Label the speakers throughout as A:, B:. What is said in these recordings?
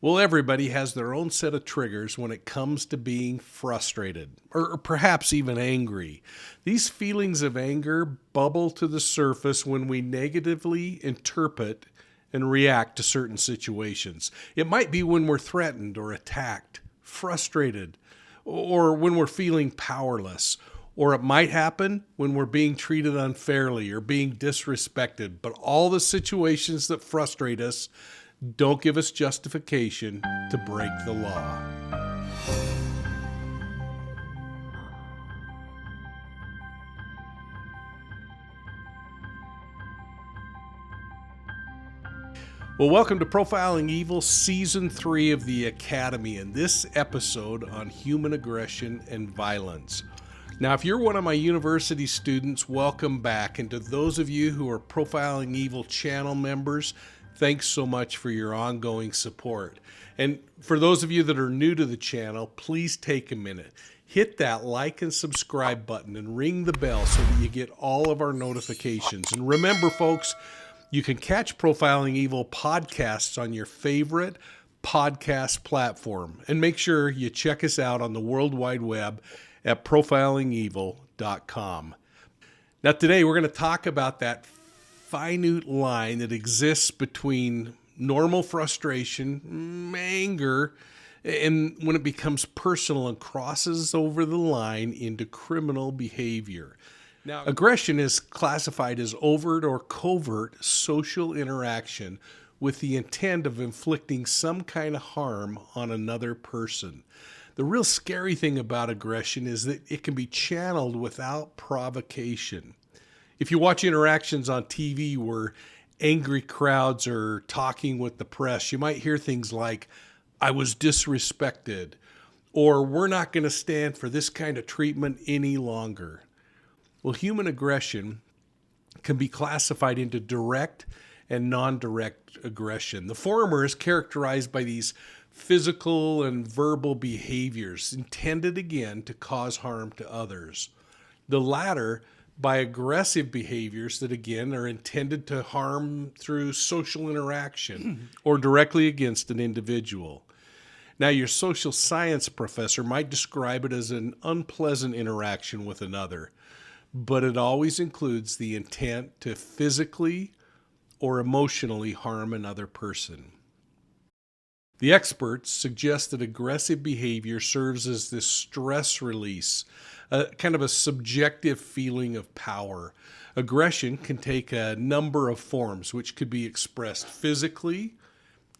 A: Well, everybody has their own set of triggers when it comes to being frustrated or perhaps even angry. These feelings of anger bubble to the surface when we negatively interpret and react to certain situations. It might be when we're threatened or attacked, frustrated, or when we're feeling powerless. Or it might happen when we're being treated unfairly or being disrespected. But all the situations that frustrate us don't give us justification to break the law. Well, welcome to Profiling Evil, Season 3 of the Academy, and this episode on human aggression and violence. Now, if you're one of my university students, welcome back. And to those of you who are Profiling Evil channel members, thanks so much for your ongoing support. And for those of you that are new to the channel, please take a minute. Hit that like and subscribe button and ring the bell so that you get all of our notifications. And remember, folks, you can catch Profiling Evil podcasts on your favorite podcast platform. And make sure you check us out on the World Wide Web at profilingevil.com. Now, today we're going to talk about that finite line that exists between normal frustration, anger, and when it becomes personal and crosses over the line into criminal behavior. Now, aggression is classified as overt or covert social interaction with the intent of inflicting some kind of harm on another person. The real scary thing about aggression is that it can be channeled without provocation. If you watch interactions on TV where angry crowds are talking with the press, you might hear things like, "I was disrespected," or "We're not going to stand for this kind of treatment any longer." Well, human aggression can be classified into direct and non-direct aggression. The former is characterized by these physical and verbal behaviors intended again to cause harm to others. The latter by aggressive behaviors that again are intended to harm through social interaction or directly against an individual. Now, your social science professor might describe it as an unpleasant interaction with another, but it always includes the intent to physically or emotionally harm another person. The experts suggest that aggressive behavior serves as this stress release, kind of a subjective feeling of power. Aggression can take a number of forms, which could be expressed physically,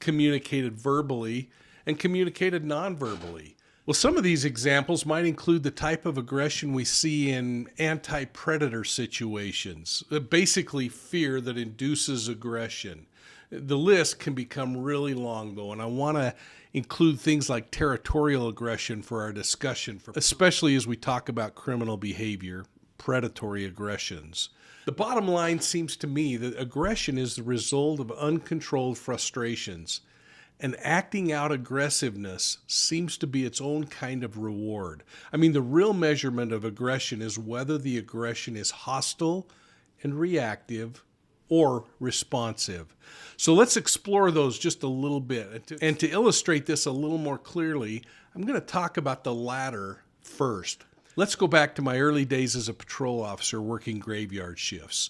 A: communicated verbally, and communicated non-verbally. Well, some of these examples might include the type of aggression we see in anti-predator situations, basically fear that induces aggression. The list can become really long, though, and I want to include things like territorial aggression for our discussion, especially as we talk about criminal behavior, predatory aggressions. The bottom line seems to me that aggression is the result of uncontrolled frustrations, and acting out aggressiveness seems to be its own kind of reward. I mean, the real measurement of aggression is whether the aggression is hostile and reactive or responsive. So let's explore those just a little bit. And to illustrate this a little more clearly, I'm going to talk about the latter first. Let's go back to my early days as a patrol officer working graveyard shifts.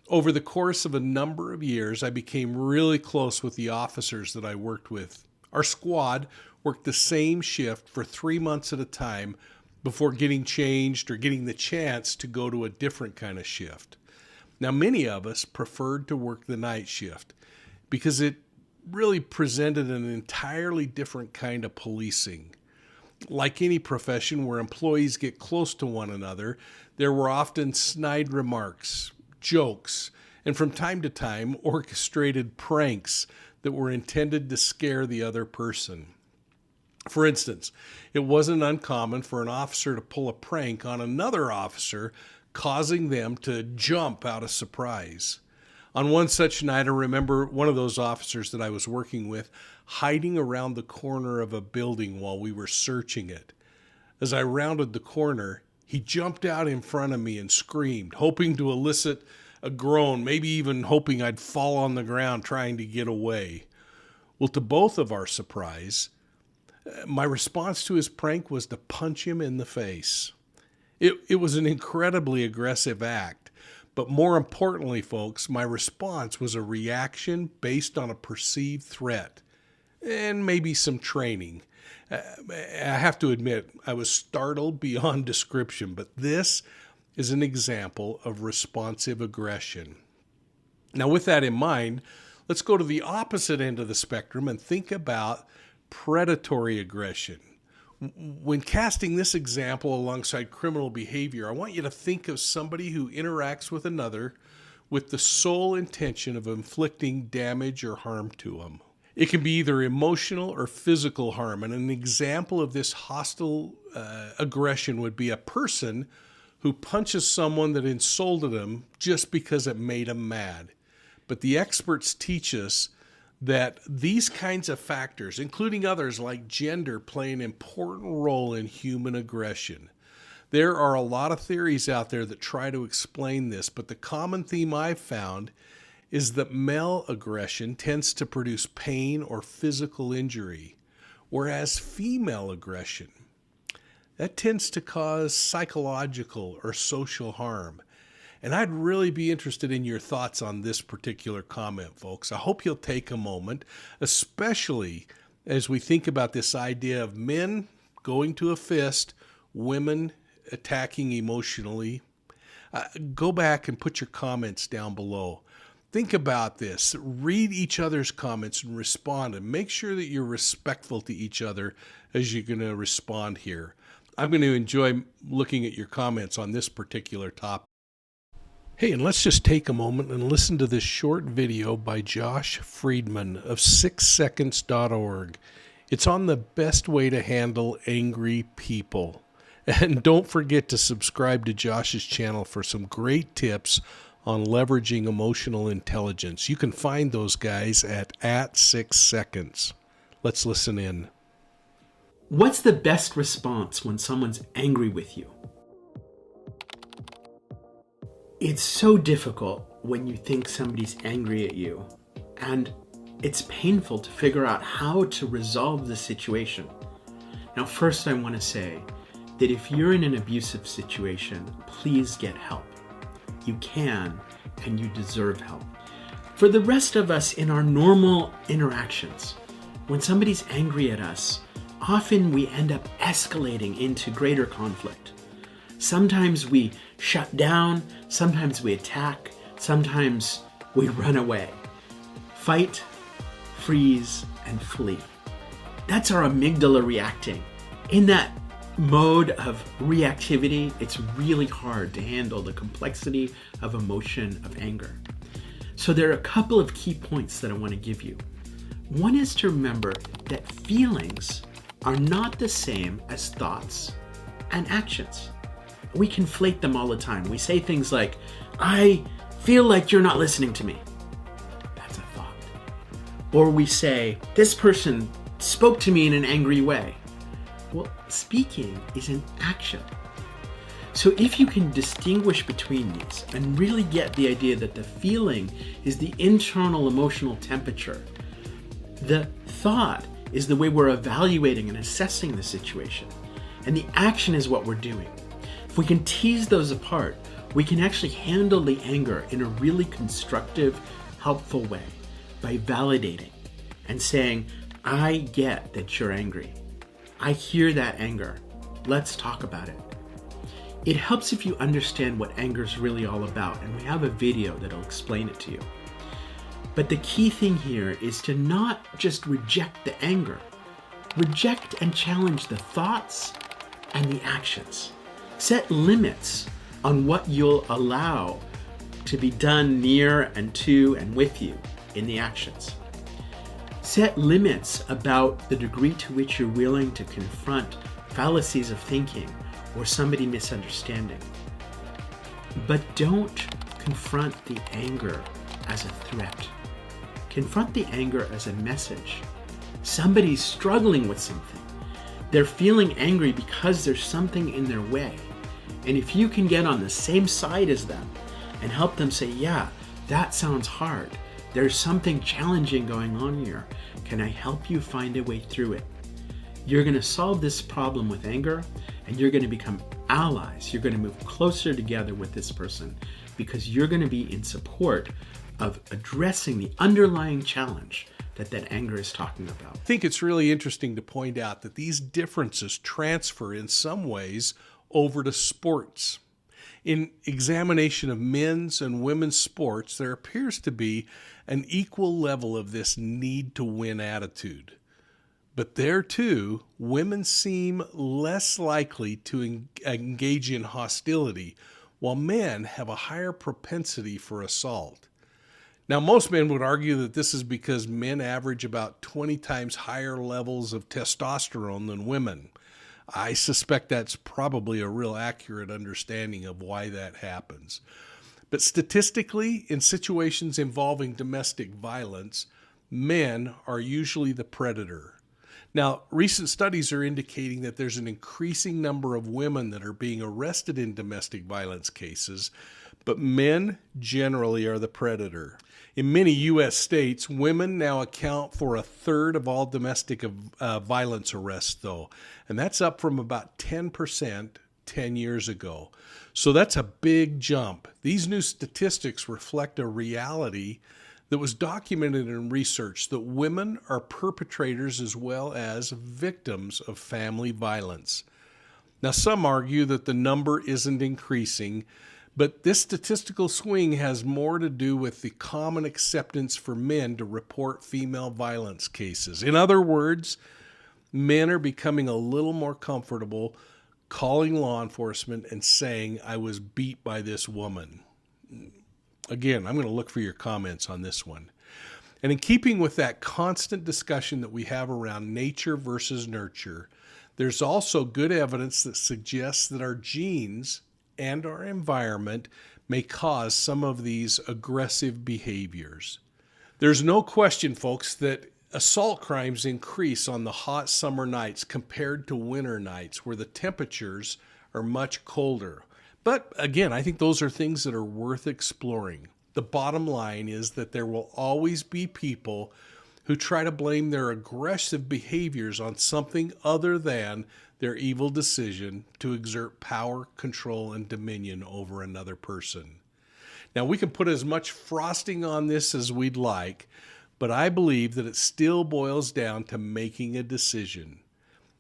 A: Over the course of a number of years, I became really close with the officers that I worked with. Our squad worked the same shift for 3 months at a time before getting changed or getting the chance to go to a different kind of shift. Now, many of us preferred to work the night shift because it really presented an entirely different kind of policing. Like any profession where employees get close to one another, there were often snide remarks, jokes, and from time to time, orchestrated pranks that were intended to scare the other person. For instance, it wasn't uncommon for an officer to pull a prank on another officer, causing them to jump out of surprise. On one such night, I remember one of those officers that I was working with hiding around the corner of a building while we were searching it. As I rounded the corner, he jumped out in front of me and screamed, hoping to elicit a groan, maybe even hoping I'd fall on the ground trying to get away. Well, to both of our surprise, my response to his prank was to punch him in the face. It was an incredibly aggressive act, but more importantly, folks, my response was a reaction based on a perceived threat and maybe some training. I have to admit, I was startled beyond description, but this is an example of responsive aggression. Now, with that in mind, let's go to the opposite end of the spectrum and think about predatory aggression. When casting this example alongside criminal behavior, I want you to think of somebody who interacts with another with the sole intention of inflicting damage or harm to them. It can be either emotional or physical harm, and an example of this hostile aggression would be a person who punches someone that insulted them just because it made them mad. But the experts teach us that these kinds of factors, including others like gender, play an important role in human aggression. There are a lot of theories out there that try to explain this, but the common theme I've found is that male aggression tends to produce pain or physical injury, whereas female aggression, that tends to cause psychological or social harm. And I'd really be interested in your thoughts on this particular comment, folks. I hope you'll take a moment, especially as we think about this idea of men going to a fist, women attacking emotionally. Go back and put your comments down below. Think about this. Read each other's comments and respond, and make sure that you're respectful to each other as you're going to respond here. I'm going to enjoy looking at your comments on this particular topic. Hey, and let's just take a moment and listen to this short video by Josh Friedman of 6seconds.org. It's on the best way to handle angry people. And don't forget to subscribe to Josh's channel for some great tips on leveraging emotional intelligence. You can find those guys at 6 seconds. Let's listen in.
B: What's the best response when someone's angry with you? It's so difficult when you think somebody's angry at you, and it's painful to figure out how to resolve the situation. Now, first I want to say that if you're in an abusive situation, please get help. You can, and you deserve help. For the rest of us in our normal interactions, when somebody's angry at us, often we end up escalating into greater conflict. Sometimes we shut down, sometimes we attack, sometimes we run away. Fight, freeze, and flee. That's our amygdala reacting. In that mode of reactivity, it's really hard to handle the complexity of emotion of anger. So there are a couple of key points that I want to give you. One is to remember that feelings are not the same as thoughts and actions. We conflate them all the time. We say things like, I feel like you're not listening to me. That's a thought. Or we say, this person spoke to me in an angry way. Well, speaking is an action. So if you can distinguish between these and really get the idea that the feeling is the internal emotional temperature, the thought is the way we're evaluating and assessing the situation, and the action is what we're doing. If we can tease those apart, we can actually handle the anger in a really constructive, helpful way by validating and saying, I get that you're angry. I hear that anger. Let's talk about it. It helps if you understand what anger is really all about, and we have a video that'll explain it to you. But the key thing here is to not just reject the anger. Reject and challenge the thoughts and the actions. Set limits on what you'll allow to be done near and to and with you in the actions. Set limits about the degree to which you're willing to confront fallacies of thinking or somebody misunderstanding. But don't confront the anger as a threat. Confront the anger as a message. Somebody's struggling with something. They're feeling angry because there's something in their way. And if you can get on the same side as them and help them say, yeah, that sounds hard. There's something challenging going on here. Can I help you find a way through it? You're going to solve this problem with anger, and you're going to become allies. You're going to move closer together with this person because you're going to be in support of addressing the underlying challenge that anger is talking about.
A: I think it's really interesting to point out that these differences transfer in some ways over to sports. In examination of men's and women's sports, there appears to be an equal level of this need to win attitude. But there too, women seem less likely to engage in hostility, while men have a higher propensity for assault. Now, most men would argue that this is because men average about 20 times higher levels of testosterone than women. I suspect that's probably a real accurate understanding of why that happens. But statistically, in situations involving domestic violence, men are usually the predator. Now, recent studies are indicating that there's an increasing number of women that are being arrested in domestic violence cases, but men generally are the predator. In many U.S. states, women now account for a third of all domestic violence arrests, though, and that's up from about 10% 10 years ago. So that's a big jump. These new statistics reflect a reality that was documented in research that women are perpetrators as well as victims of family violence. Now, some argue that the number isn't increasing, but this statistical swing has more to do with the common acceptance for men to report female violence cases. In other words, men are becoming a little more comfortable calling law enforcement and saying, "I was beat by this woman." Again, I'm going to look for your comments on this one. And in keeping with that constant discussion that we have around nature versus nurture, there's also good evidence that suggests that our genes and our environment may cause some of these aggressive behaviors. There's no question, folks, that assault crimes increase on the hot summer nights compared to winter nights where the temperatures are much colder. But again, I think those are things that are worth exploring. The bottom line is that there will always be people who try to blame their aggressive behaviors on something other than their evil decision to exert power, control, and dominion over another person. Now, we can put as much frosting on this as we'd like, but I believe that it still boils down to making a decision.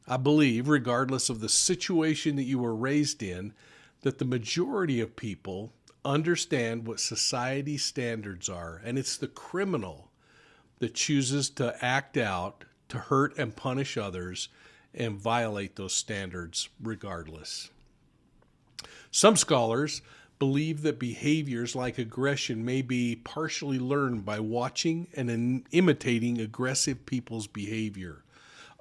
A: I believe, regardless of the situation that you were raised in, that the majority of people understand what society's standards are, and it's the criminal that chooses to act out, to hurt and punish others, and violate those standards regardless. Some scholars believe that behaviors like aggression may be partially learned by watching and imitating aggressive people's behavior.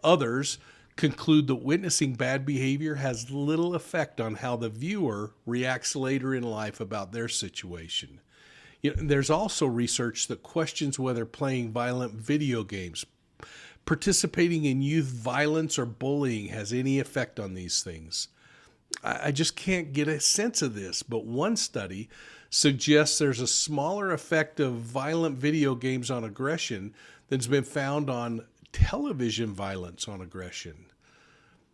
A: Others conclude that witnessing bad behavior has little effect on how the viewer reacts later in life about their situation. There's also research that questions whether playing violent video games, participating in youth violence, or bullying has any effect on these things. I just can't get a sense of this, but one study suggests there's a smaller effect of violent video games on aggression than's been found on television violence on aggression.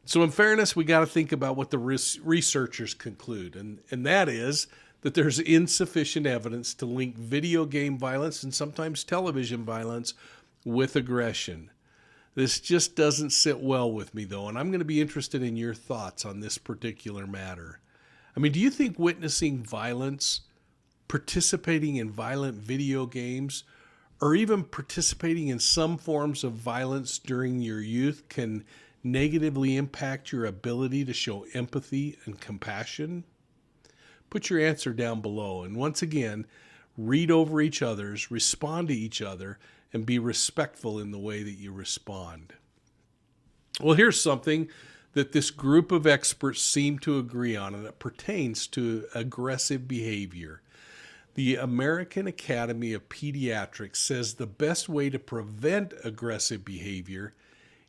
A: So in fairness, we got to think about what the researchers conclude, and that is that there's insufficient evidence to link video game violence and sometimes television violence with aggression. This just doesn't sit well with me, though, and I'm going to be interested in your thoughts on this particular matter. I mean, do you think witnessing violence, participating in violent video games, or even participating in some forms of violence during your youth can negatively impact your ability to show empathy and compassion? Put your answer down below, and once again, read over each other's, respond to each other, and be respectful in the way that you respond. Well, here's something that this group of experts seem to agree on, and it pertains to aggressive behavior. The American Academy of Pediatrics says the best way to prevent aggressive behavior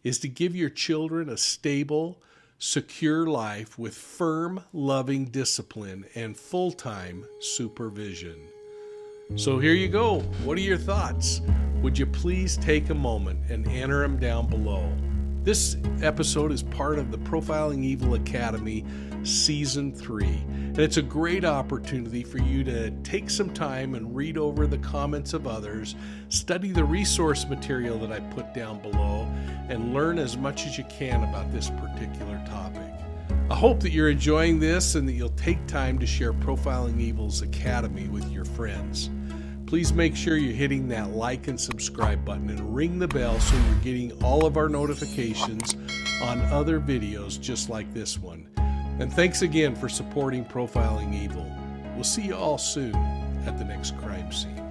A: is to give your children a stable, secure life with firm, loving discipline and full-time supervision. So here you go. What are your thoughts? Would you please take a moment and enter them down below? This episode is part of the Profiling Evil Academy Season 3, and it's a great opportunity for you to take some time and read over the comments of others, study the resource material that I put down below, and learn as much as you can about this particular topic. I hope that you're enjoying this and that you'll take time to share Profiling Evil's Academy with your friends. Please make sure you're hitting that like and subscribe button and ring the bell so you're getting all of our notifications on other videos just like this one. And thanks again for supporting Profiling Evil. We'll see you all soon at the next crime scene.